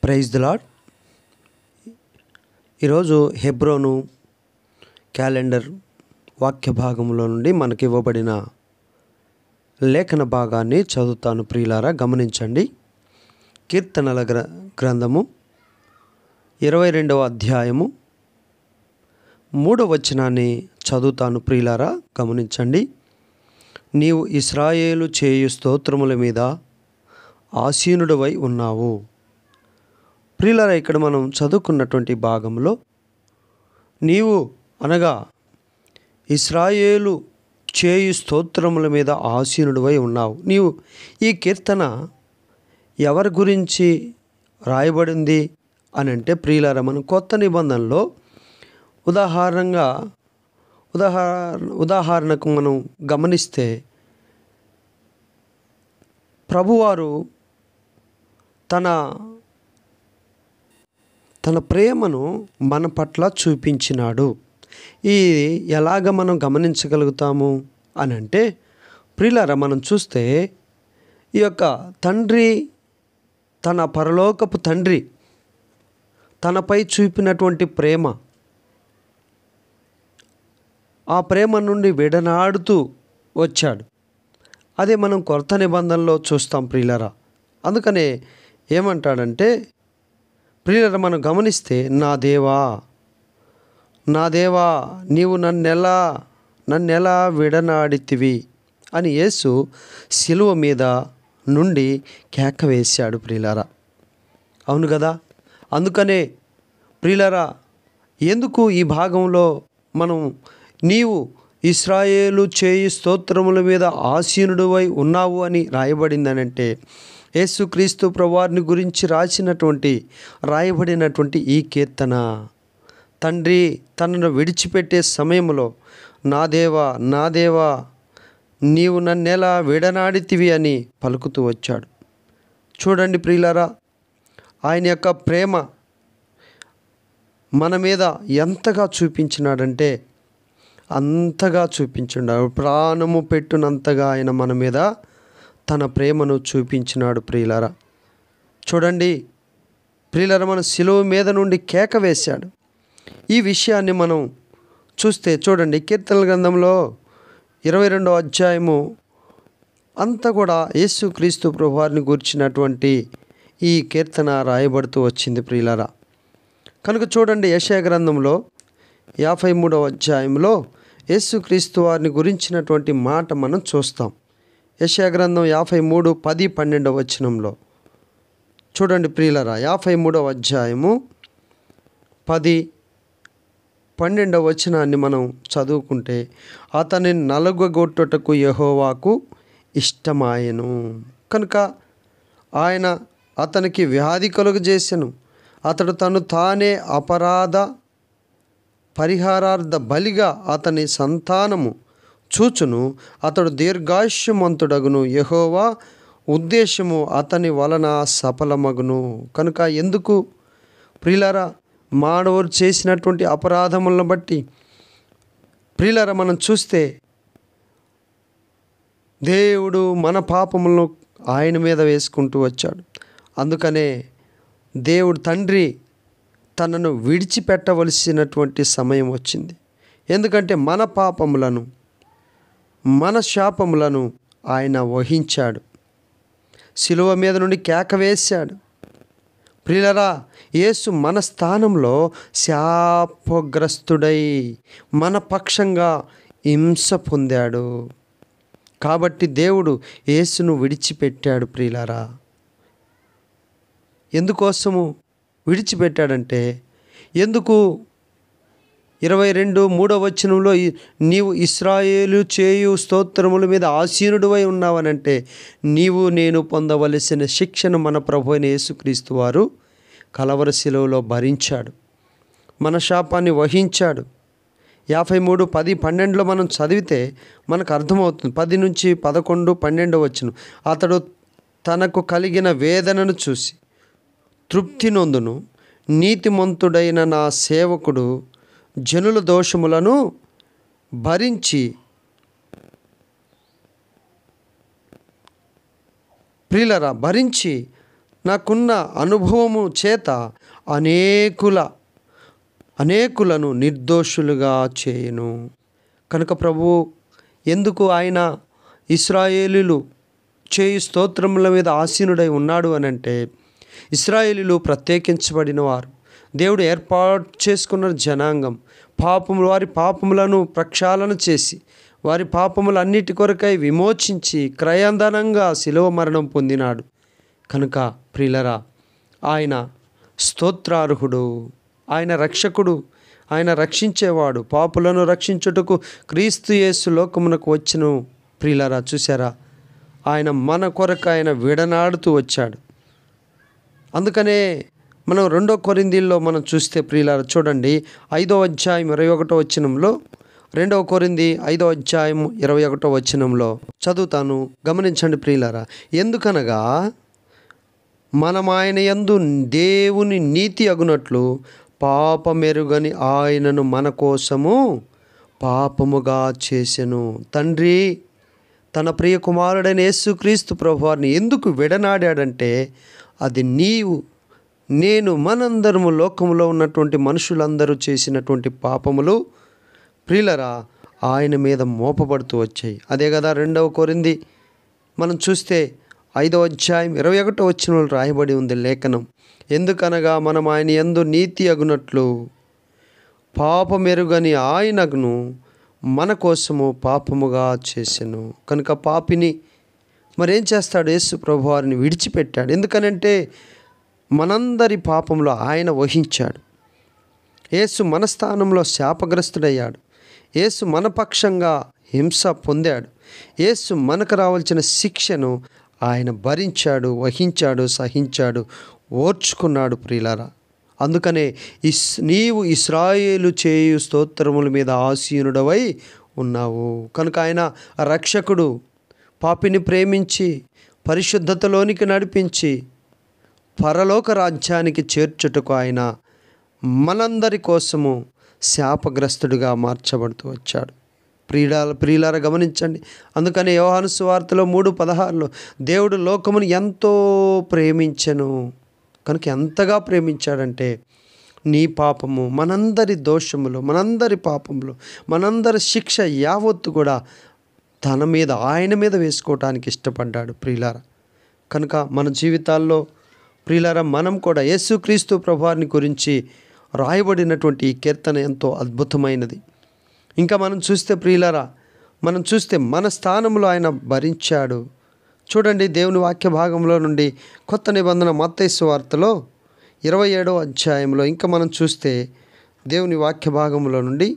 Praise the lord. ఈరోజు హెబ్రోను calendar వాక్య భాగంలో నుండి మనకి ఇవ్వబడిన లేఖన భాగాన్ని చదువుతాను. ప్రియులారా గమనించండి. కీర్తనల గ్రంథము 22వ అధ్యాయము 3వ వచనాన్ని చదువుతాను. ప్రియులారా గమనించండి. నీవు ఇశ్రాయేలు చేయు స్తోత్రముల మీద ఆసీనుడవై ఉన్నావు. ప్రియులారా, ఇక్కడ మనం చదువుకున్నటువంటి భాగంలో నీవు అనగా ఇశ్రాయేలు చేయు స్తోత్రముల మీద ఆసీనుడవై ఉన్నావు. నీవు ఈ కీర్తన ఎవరి గురించి రాయబడింది అని అంటే, ప్రియులారా, మనం కొత్త నిబంధనలో ఉదాహరణకు మనం గమనిస్తే ప్రభువారు తన ప్రేమను మన పట్ల చూపించినాడు. ఇది ఎలాగ మనం గమనించగలుగుతాము అని అంటే, ప్రియులారా, మనం చూస్తే ఈ యొక్క తండ్రి, తన పరలోకపు తండ్రి తనపై చూపినటువంటి ప్రేమ, ఆ ప్రేమ నుండి విడనాడుతూ వచ్చాడు. అదే మనం కొత్త నిబంధనలో చూస్తాం ప్రియులారా. అందుకనే ఏమంటాడంటే, ప్రియులారా, మనం గమనిస్తే నా దేవా నీవు నన్నెలా విడనాడితివి అని యేసు సిలువ మీద నుండి కేక వేశాడు ప్రియులారా. అవును కదా. అందుకనే ప్రియులారా, ఎందుకు ఈ భాగంలో మనం నీవు ఇశ్రాయేలు చేయు స్తోత్రముల మీద ఆసీనుడివై ఉన్నావు అని రాయబడిందనంటే, యేసుక్రీస్తు ప్రభువారిని గురించి రాయబడినటువంటి ఈ కీర్తన తండ్రి తనను విడిచిపెట్టే సమయంలో నా దేవా నీవు నన్నెలా విడనాడితివి అని పలుకుతూ వచ్చాడు. చూడండి ప్రియులారా, ఆయన యొక్క ప్రేమ మన మీద ఎంతగా చూపించినాడంటే అంతగా చూపించున్నాడు. ప్రాణము పెట్టునంతగా ఆయన మన మీద తన ప్రేమను చూపించినాడు ప్రియులారా. చూడండి ప్రియులారా, మన సిలువ మీద నుండి కేక వేశాడు. ఈ విషయాన్ని మనం చూస్తే చూడండి, కీర్తనల గ్రంథంలో 22వ అధ్యాయము అంతా కూడా యేసుక్రీస్తు ప్రభువారిని గురించినటువంటి ఈ కీర్తన రాయబడుతూ వచ్చింది ప్రియులారా. కనుక చూడండి, యెషయా గ్రంథంలో 53వ అధ్యాయంలో యేసుక్రీస్తు వారిని గురించినటువంటి మాట మనం చూస్తాం. యెషయా గ్రంథం 53:10-12 వచనంలో చూడండి ప్రియులారా. 53వ అధ్యాయము 10-12 వచనాన్ని మనం చదువుకుంటే, అతని నలుగగొట్టుటకు యెహోవాకు ఇష్టమాయెను కనుక ఆయన అతనికి వ్యాధి కలుగజేసెను. అతడు తానే అపరాధ పరిహారార్థ బలిగా అతని సంతానము చూచును. అతడు దీర్ఘాయుష్యమంతుడగును. యెహోవా ఉద్దేశము అతని వలన సఫలమగును. కనుక ఎందుకు ప్రియులారా, మానవుడు చేసినటువంటి అపరాధములను బట్టి ప్రియులారా మనం చూస్తే దేవుడు మన పాపములను ఆయన మీద వేసుకుంటూ వచ్చాడు. అందుకనే దేవుడు తండ్రి తనను విడిచిపెట్టవలసినటువంటి సమయం వచ్చింది. ఎందుకంటే మన పాపములను, మన శాపములను ఆయన వహించాడు. సిలువ మీద నుండి కేక వేశాడు. ప్రియులారా, యేసు మన స్థానంలో శాపగ్రస్తుడై మన పక్షంగా హింస పొందాడు. కాబట్టి దేవుడు యేసును విడిచిపెట్టాడు ప్రియులారా. ఎందుకోసము విడిచిపెట్టాడంటే, ఎందుకు 22:3 వచనంలో నీవు ఇశ్రాయేలు చేయు స్తోత్రముల మీద ఆసీనుడివై ఉన్నావనంటే, నేను పొందవలసిన శిక్షను మన ప్రభు అయిన యేసుక్రీస్తు వారు కలవరి శిలువలో భరించాడు. మన శాపాన్ని వహించాడు. 53:10-12 మనం చదివితే మనకు అర్థమవుతుంది. 10-11, 12 అతడు తనకు కలిగిన వేదనను చూసి తృప్తి నొందును. నీతిమంతుడైన నా సేవకుడు జనుల దోషములను భరించి ప్రియులరా భరించి నాకున్న అనుభవము చేత అనేకులను నిర్దోషులుగా చేయను. కనుక ప్రభువు ఎందుకు ఆయన ఇశ్రాయేలీలు చేయు స్తోత్రముల మీద ఆసీనుడై ఉన్నాడు అనంటే, ఇశ్రాయేలీలు ప్రత్యేకించబడిన వారు, దేవుడు ఏర్పాటు చేసుకున్న జనాంగం, వారి పాపములను ప్రక్షాళన చేసి వారి పాపములన్నిటి కొరకై విమోచించి క్రయధనంగా శిలువ మరణం పొందినాడు. కనుక ప్రియులరా, ఆయన స్తోత్రార్హుడు, ఆయన రక్షకుడు, ఆయన రక్షించేవాడు. పాపులను రక్షించుటకు క్రీస్తు యేసు లోకమునకు వచ్చెను. ప్రియులరా, చూసారా, ఆయన మన కొరకు ఆయన విడనాడుతూ వచ్చాడు. అందుకనే మనం 2 కొరింథీల్లో మనం చూస్తే ప్రియులారా, చూడండి 5వ అధ్యాయం 21వ వచనంలో, 2 కొరింథీ 5వ అధ్యాయం 21వ వచనంలో చదువుతాను, గమనించండి ప్రియులారా. ఎందుకనగా మనం ఆయన యందు దేవుని నీతి అగునట్లు పాపమెరుగని ఆయనను మన కోసము పాపముగా చేసెను. తండ్రి తన ప్రియ కుమారుడైన యేసుక్రీస్తు ప్రభువారిని ఎందుకు విడనాడాడంటే, అది నేను మనందరము లోకములో ఉన్నటువంటి మనుషులందరూ చేసినటువంటి పాపములు ప్రియులరా ఆయన మీద మోపబడుతూ వచ్చాయి. అదే కదా 2వ కొరింథీ మనం చూస్తే 5వ అధ్యాయం 21వ వచనంలో రాయబడి ఉంది లేఖనం. ఎందుకనగా మనం ఆయన యందు నీతి అగునట్లు పాపమెరుగని ఆయనను మన కోసము పాపముగా చేసెను. కనుక పాపిని మరేం చేస్తాడు? యేసు ప్రభువారిని విడిచిపెట్టాడు. ఎందుకనంటే మనందరి పాపంలో ఆయన వహించాడు. యేసు మన స్థానంలో శాపగ్రస్తుడయ్యాడు. యేసు మన పక్షంగా హింస పొందాడు. యేసు మనకు రావాల్సిన శిక్షను ఆయన భరించాడు, వహించాడు, సహించాడు, ఓర్చుకున్నాడు. ప్రియులారా, అందుకనే నీవు ఇశ్రాయేలు చేయు స్తోత్రముల మీద ఆసీనుడవై ఉన్నావు. కనుక ఆయన రక్షకుడు, పాపిని ప్రేమించి పరిశుద్ధతలోనికి నడిపించి పరలోక రాజ్యానికి చేర్చుటకు ఆయన మనందరి కోసము శాపగ్రస్తుడిగా మార్చబడుతూ వచ్చాడు. ప్రియులారా, గమనించండి. అందుకని యోహాను సువార్తలో 3:16లో దేవుడు లోకమును ఎంతో ప్రేమించెను. కనుక ఎంతగా ప్రేమించాడంటే, నీ పాపము, మనందరి దోషములు, మనందరి పాపములు, మనందరి శిక్ష యావత్తు కూడా ఆయన మీద వేసుకోవటానికి ఇష్టపడ్డాడు. ప్రియులారా, కనుక మన జీవితాల్లో ప్రియులారా మనం కూడా యేసుక్రీస్తు ప్రభువారిని గురించి రాయబడినటువంటి ఈ కీర్తన ఎంతో అద్భుతమైనది. ఇంకా మనం చూస్తే ప్రియులారా, మన స్థానంలో ఆయన భరించాడు. చూడండి, దేవుని వాక్య భాగంలో నుండి కొత్త నిబంధన మత్తయి సువార్తలో 27వ అధ్యాయంలో ఇంకా మనం చూస్తే దేవుని వాక్య భాగంలో నుండి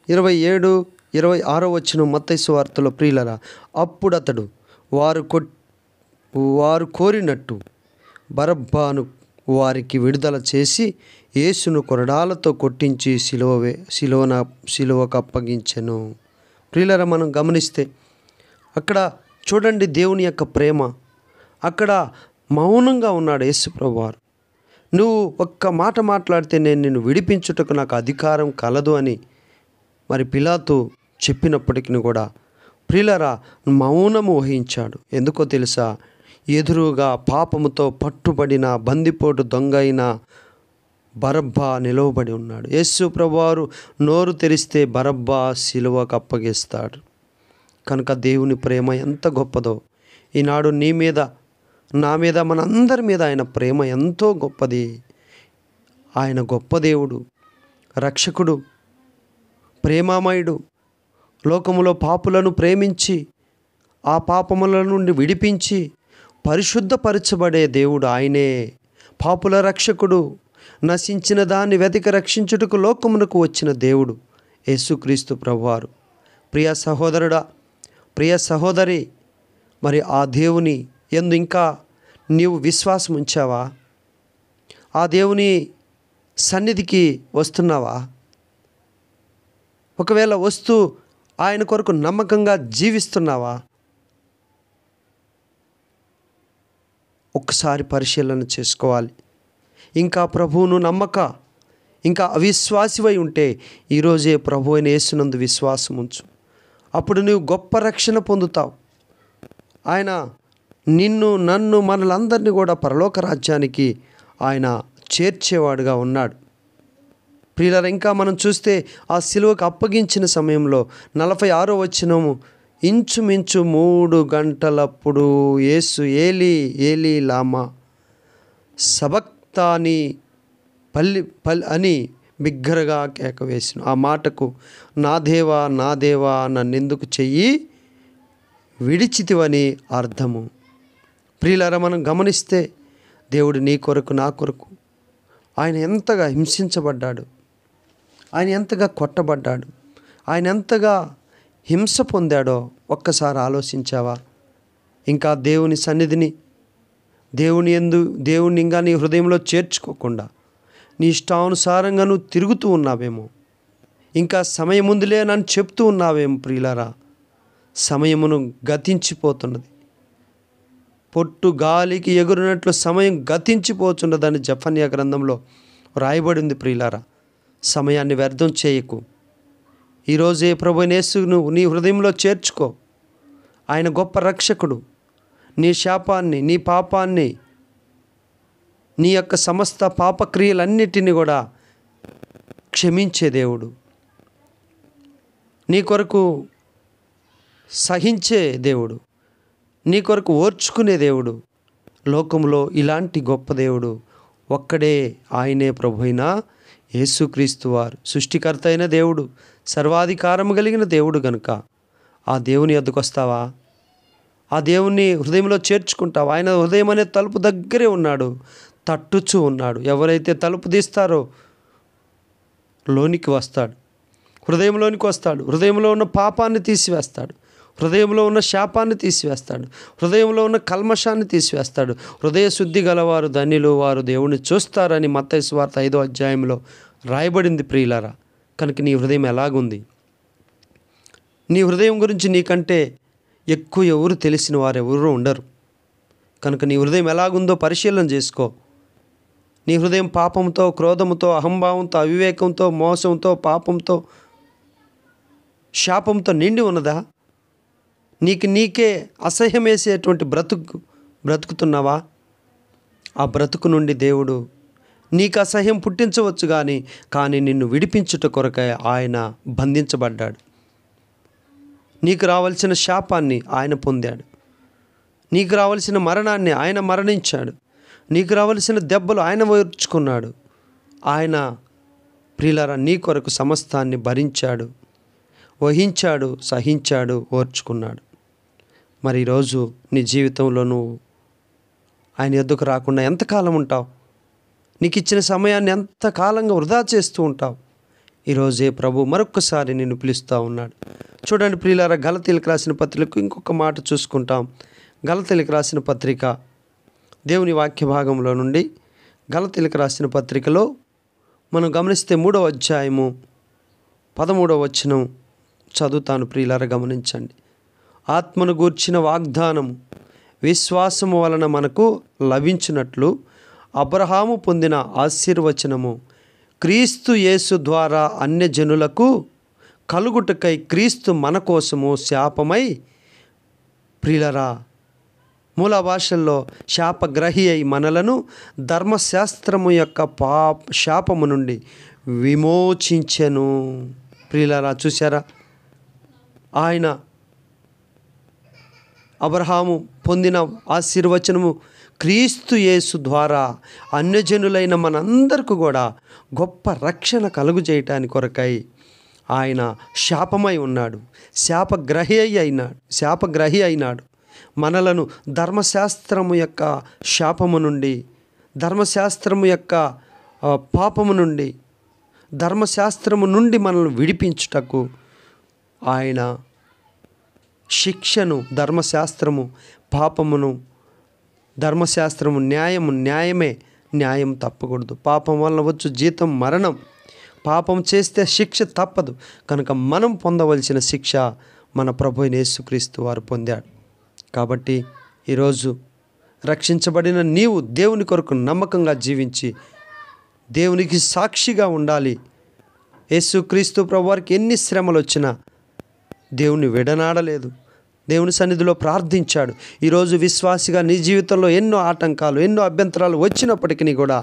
27, 26వ వచనం మత్తయి సువార్తలో ప్రియులారా, అప్పుడు అతడు వారు కోరినట్టు బరబ్బను వారికి విడుదల చేసి యేసును కొరడాలతో కొట్టించి సిలువకు అప్పగించెను. ప్రియులారా, మనం గమనిస్తే అక్కడ చూడండి దేవుని యొక్క ప్రేమ. అక్కడ మౌనంగా ఉన్నాడు యేసు ప్రభువారు. నువ్వు ఒక్క మాట మాట్లాడితే నేను నిన్ను విడిపించుటకు నాకు అధికారం కలదు అని మరి పిలాతు చెప్పినప్పటికీ కూడా ప్రియులారా మౌనము వహించాడు. ఎందుకో తెలుసా? ఎదురుగా పాపముతో పట్టుబడిన బందిపోటు దొంగ అయిన బరబ్బా నిలవబడి ఉన్నాడు. యేసు ప్రభువారు నోరు తెరిస్తే బరబ్బా సిలువకు అప్పగిస్తాడు. కనుక దేవుని ప్రేమ ఎంత గొప్పదో, ఈనాడు నీ మీద, నా మీద, మనందరి మీద ఆయన ప్రేమ ఎంతో గొప్పది. ఆయన గొప్ప దేవుడు, రక్షకుడు, ప్రేమామయుడు. లోకములో పాపులను ప్రేమించి ఆ పాపముల నుండి విడిపించి పరిశుద్ధపరచబడే దేవుడు ఆయనే. పాపుల రక్షకుడు, నశించిన దాన్ని వెతికి రక్షించుటకు లోకమునకు వచ్చిన దేవుడు యేసుక్రీస్తు ప్రభువారు. ప్రియ సహోదరుడా, ప్రియ సహోదరి, మరి ఆ దేవుని యందు ఇంకా నీవు విశ్వాసం ఉంచావా? ఆ దేవుని సన్నిధికి వస్తున్నావా? ఒకవేళ వస్తూ ఆయన కొరకు నమ్మకంగా జీవిస్తున్నావా? ఒక్కసారి పరిశీలన చేసుకోవాలి. ఇంకా ప్రభువును నమ్మక ఇంకా అవిశ్వాసివై ఉంటే ఈరోజే ప్రభు అయిన యేసునందు విశ్వాసం ఉంచు. అప్పుడు నీవు గొప్ప రక్షణ పొందుతావు. ఆయన నిన్ను నన్ను మనలందరినీ కూడా పరలోక రాజ్యానికి ఆయన చేర్చేవాడుగా ఉన్నాడు. ప్రియులారా, ఇంకా మనం చూస్తే ఆ సిలువకు అప్పగించిన సమయంలో 46వ వచనము, ఇంచుమించు 3 గంటలప్పుడు యేసు ఏలీ ఏలీ లామా సబక్తాని అని బిగ్గరగా కేక వేసిన. ఆ మాటకు నా దేవా నా దేవా నన్నెందుకు చెయ్యి విడిచితివని అర్థము. ప్రియులారా, మనం గమనిస్తే దేవుడు నీ కొరకు నా కొరకు ఆయన ఎంతగా హింసించబడ్డాడు, ఆయన ఎంతగా కొట్టబడ్డాడు, ఆయన ఎంతగా హింస పొందాడో ఒక్కసారి ఆలోచించావా? ఇంకా దేవుని సన్నిధిని దేవుని ఇంకా నీ హృదయంలో చేర్చుకోకుండా నీ ఇష్టానుసారంగా నువ్వు తిరుగుతూ ఉన్నావేమో, ఇంకా సమయం ముందులే నన్ను చెప్తూ ఉన్నావేమో. ప్రియులారా, సమయమును గతించిపోతున్నది, పొట్టు గాలికి ఎగురినట్లు సమయం గతించిపోతున్నదని జెఫన్యా గ్రంథంలో రాయబడింది. ప్రియులారా, సమయాన్ని వ్యర్థం చేయకు. ఈరోజే ప్రభువైన యేసును నీ హృదయంలో చేర్చుకో. ఆయన గొప్ప రక్షకుడు. నీ శాపాన్ని, నీ పాపాన్ని, నీ యొక్క సమస్త పాపక్రియలన్నిటినీ కూడా క్షమించే దేవుడు, నీ కొరకు సహించే దేవుడు, నీ కొరకు ఓర్చుకునే దేవుడు. లోకంలో ఇలాంటి గొప్ప దేవుడు ఒక్కడే, ఆయనే ప్రభు అయిన యేసుక్రీస్తు వారు. సృష్టికర్త అయిన దేవుడు, సర్వాధికారము కలిగిన దేవుడు గనుక ఆ దేవుని యొద్దకు వస్తావా? ఆ దేవుని హృదయంలో చేర్చుకుంటావా? ఆయన హృదయం అనే తలుపు దగ్గరే ఉన్నాడు, తట్టుచూ ఉన్నాడు. ఎవరైతే తలుపు తీస్తారో లోనికి వస్తాడు, హృదయంలోనికి వస్తాడు. హృదయంలో ఉన్న పాపాన్ని తీసివేస్తాడు, హృదయంలో ఉన్న శాపాన్ని తీసివేస్తాడు, హృదయంలో ఉన్న కల్మషాన్ని తీసివేస్తాడు. హృదయ శుద్ధి గలవారు ధన్యులు, వారు దేవుని చూస్తారని మత్తయి సువార్త 5వ అధ్యాయంలో రాయబడింది. ప్రియులారా, కనుక నీ హృదయం ఎలాగుంది? నీ హృదయం గురించి నీకంటే ఎక్కువ ఎవరు తెలిసిన వారు ఎవరు ఉండరు. కనుక నీ హృదయం ఎలాగుందో పరిశీలన చేసుకో. నీ హృదయం పాపంతో, క్రోధంతో, అహంభావంతో, అవివేకంతో, మోసంతో, పాపంతో, శాపంతో నిండి ఉన్నదా? నీకే అసహ్యం వేసేటువంటి బ్రతుకుతున్నావా? ఆ బ్రతుకు నుండి దేవుడు నీకు అసహ్యం పుట్టించవచ్చు కానీ నిన్ను విడిపించుట కొరకై ఆయన బంధించబడ్డాడు. నీకు రావాల్సిన శాపాన్ని ఆయన పొందాడు, నీకు రావాల్సిన మరణాన్ని ఆయన మరణించాడు, నీకు రావాల్సిన దెబ్బలు ఆయన ఓర్చుకున్నాడు. ఆయన ప్రియులారా నీ కొరకు సమస్తాన్ని భరించాడు, వహించాడు, సహించాడు, ఓర్చుకున్నాడు. మరి ఈరోజు నీ జీవితంలో నువ్వు ఆయన యొద్దకు రాకుండా ఎంతకాలం ఉంటావు? నీకు ఇచ్చిన సమయాన్ని ఎంతకాలంగా వృధా చేస్తూ ఉంటావు? ఈరోజే ప్రభు మరొక్కసారి నిన్ను పిలుస్తూ ఉన్నాడు. చూడండి ప్రియులారా, గలతీయులకు రాసిన పత్రికకు ఇంకొక మాట చూసుకుంటాం. గలతీయులకు రాసిన పత్రిక దేవుని వాక్య భాగంలో నుండి గలతీయులకు రాసిన పత్రికలో మనం గమనిస్తే 3వ అధ్యాయము 13వ వచనం చదువుతాను. ప్రియులారా, గమనించండి. ఆత్మను గూర్చిన వాగ్దానము విశ్వాసము వలన మనకు లభించినట్లు అబ్రహాము పొందిన ఆశీర్వచనము క్రీస్తు యేసు ద్వారా అన్యజనులకు కలుగుటకై క్రీస్తు మన కోసము శాపమై, ప్రియులారా మూల భాషల్లో శాపగ్రహి అయి మనలను ధర్మశాస్త్రము యొక్క శాపము నుండి విమోచించెను. ప్రియులారా, చూసారా? ఆయన అబ్రహాము పొందిన ఆశీర్వచనము క్రీస్తు యేసు ద్వారా అన్యజనులైన మనందరికీ కూడా గొప్ప రక్షణ కలుగుచేయటానికి కొరకై ఆయన శాపమై ఉన్నాడు, శాపగ్రహి అయినాడు. మనలను ధర్మశాస్త్రము యొక్క శాపము నుండి, ధర్మశాస్త్రము యొక్క పాపము నుండి, ధర్మశాస్త్రము నుండి మనల్ని విడిపించుటకు ఆయన శిక్షను, ధర్మశాస్త్రము పాపమును, ధర్మశాస్త్రము న్యాయమే, న్యాయం తప్పకూడదు. పాపం వలన వచ్చు జీతం మరణం. పాపం చేస్తే శిక్ష తప్పదు. కనుక మనం పొందవలసిన శిక్ష మన ప్రభు అయిన యేసుక్రీస్తు వారు పొందాడు. కాబట్టి ఈరోజు రక్షించబడిన నీవు దేవుని కొరకు నమ్మకంగా జీవించి దేవునికి సాక్షిగా ఉండాలి. యేసుక్రీస్తు ప్రభు వారికి ఎన్ని శ్రమలు వచ్చినా దేవుని విడనాడలేదు, దేవుని సన్నిధిలో ప్రార్థించాడు. ఈరోజు విశ్వాసిగా నీ జీవితంలో ఎన్నో ఆటంకాలు, ఎన్నో అభ్యంతరాలు వచ్చినప్పటికీ కూడా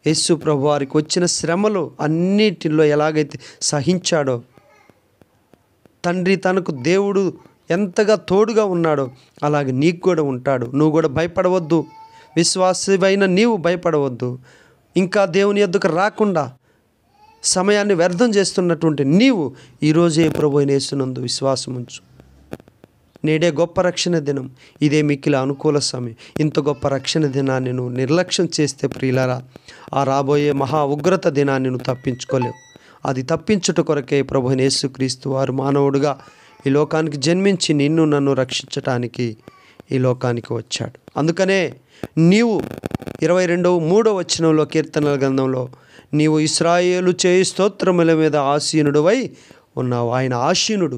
యేసు ప్రభు వారికి వచ్చిన శ్రమలు అన్నిటిలో ఎలాగైతే సహించాడో, తండ్రి తనకు దేవుడు ఎంతగా తోడుగా ఉన్నాడో అలాగే నీకు కూడా ఉంటాడు. నువ్వు కూడా భయపడవద్దు. విశ్వాసమైన నీవు భయపడవద్దు. ఇంకా దేవుని యొద్దకు రాకుండా సమయాన్ని వ్యర్థం చేస్తున్నటువంటి నీవు ఈరోజే ప్రభు అయిన యేసునందు విశ్వాసం ఉంచు. నేడే గొప్ప రక్షణ దినం. ఇదే మిక్కిలి అనుకూల సమయం. ఇంత గొప్ప రక్షణ దినాన్ని నువ్వు నిర్లక్ష్యం చేస్తే ప్రియులారా, ఆ రాబోయే మహా ఉగ్రత దినాన్ని నువ్వు తప్పించుకోలేవు. అది తప్పించుట కొరకే ప్రభు అయిన యేసుక్రీస్తు వారు మానవుడుగా ఈ లోకానికి జన్మించి నిన్ను నన్ను రక్షించటానికి ఈ లోకానికి వచ్చాడు. అందుకనే నీవు 22:3 వచనంలో కీర్తనల గ్రంథంలో, నీవు ఇశ్రాయేలు చేయు స్తోత్రముల మీద ఆసీనుడువై ఉన్నావు. ఆయన ఆసీనుడు,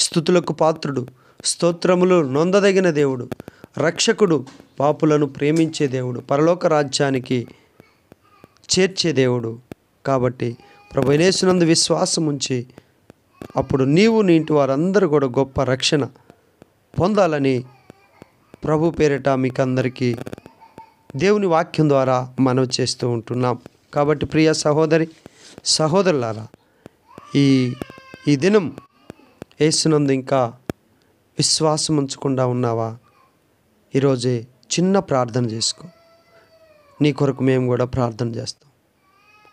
స్తుతులకు పాత్రుడు, స్తోత్రములు నొందదగిన దేవుడు, రక్షకుడు, పాపులను ప్రేమించే దేవుడు, పరలోక రాజ్యానికి చేర్చే దేవుడు. కాబట్టి ప్రభు యేసునందు విశ్వాసం ఉంచి అప్పుడు నీవు నీ ఇంటి వారందరూ కూడా గొప్ప రక్షణ పొందాలని ప్రభు పేరిట మీకు అందరికీ దేవుని వాక్యం ద్వారా మనవి చేస్తూ ఉంటున్నాం. కాబట్టి ప్రియ సహోదరి సహోదరులారా, ఈ దినం యేసునందు ఇంకా విశ్వాసం ఉంచకుండా ఉన్నావా? ఈరోజే చిన్న ప్రార్థన చేసుకో. నీ కొరకు మేము కూడా ప్రార్థన చేస్తాం.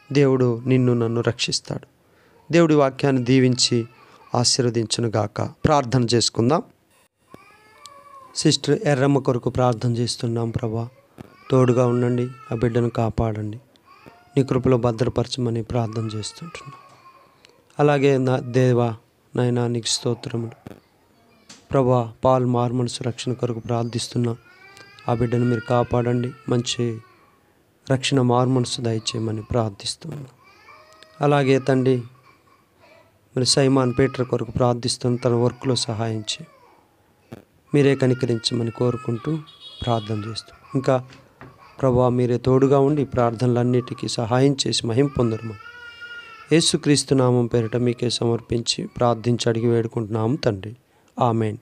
దేవుడు నిన్ను నన్ను రక్షిస్తాడు. దేవుడి వాక్యాన్ని దీవించి ఆశీర్వదించునుగాక. ప్రార్థన చేసుకుందాం. సిస్టర్ ఎర్రమ్మ కొరకు ప్రార్థన చేస్తున్నాం. ప్రభా, తోడుగా ఉండండి, ఆ బిడ్డను కాపాడండి, నీ కృపలో భద్రపరచమని ప్రార్థన చేస్తుంటున్నాం. అలాగే నా దేవా, నాయనా నీకు స్తోత్రములు. ప్రభా, పాల్ మార్మల్స్ రక్షణ కొరకు ప్రార్థిస్తున్నాం. ఆ బిడ్డను మీరు కాపాడండి, మంచి రక్షణ మార్మల్స్ దయచేయమని ప్రార్థిస్తున్నాం. అలాగే తండ్రి, మరి సైమాన్ పీటర్ కొరకు ప్రార్థిస్తున్న తన వర్క్లో సహాయం చేయి, మీరే కనికరించమని కోరుకుంటూ ప్రార్థన చేస్తూ, ఇంకా ప్రభా మీరే తోడుగా ఉండి ప్రార్థనలన్నిటికీ సహాయం చేసి మహిమ పొందరమని యేసుక్రీస్తు నామం పేరిట మీకే సమర్పించి ప్రార్థించి అడిగి వేడుకుంటున్నాము తండ్రి. ఆమెన్.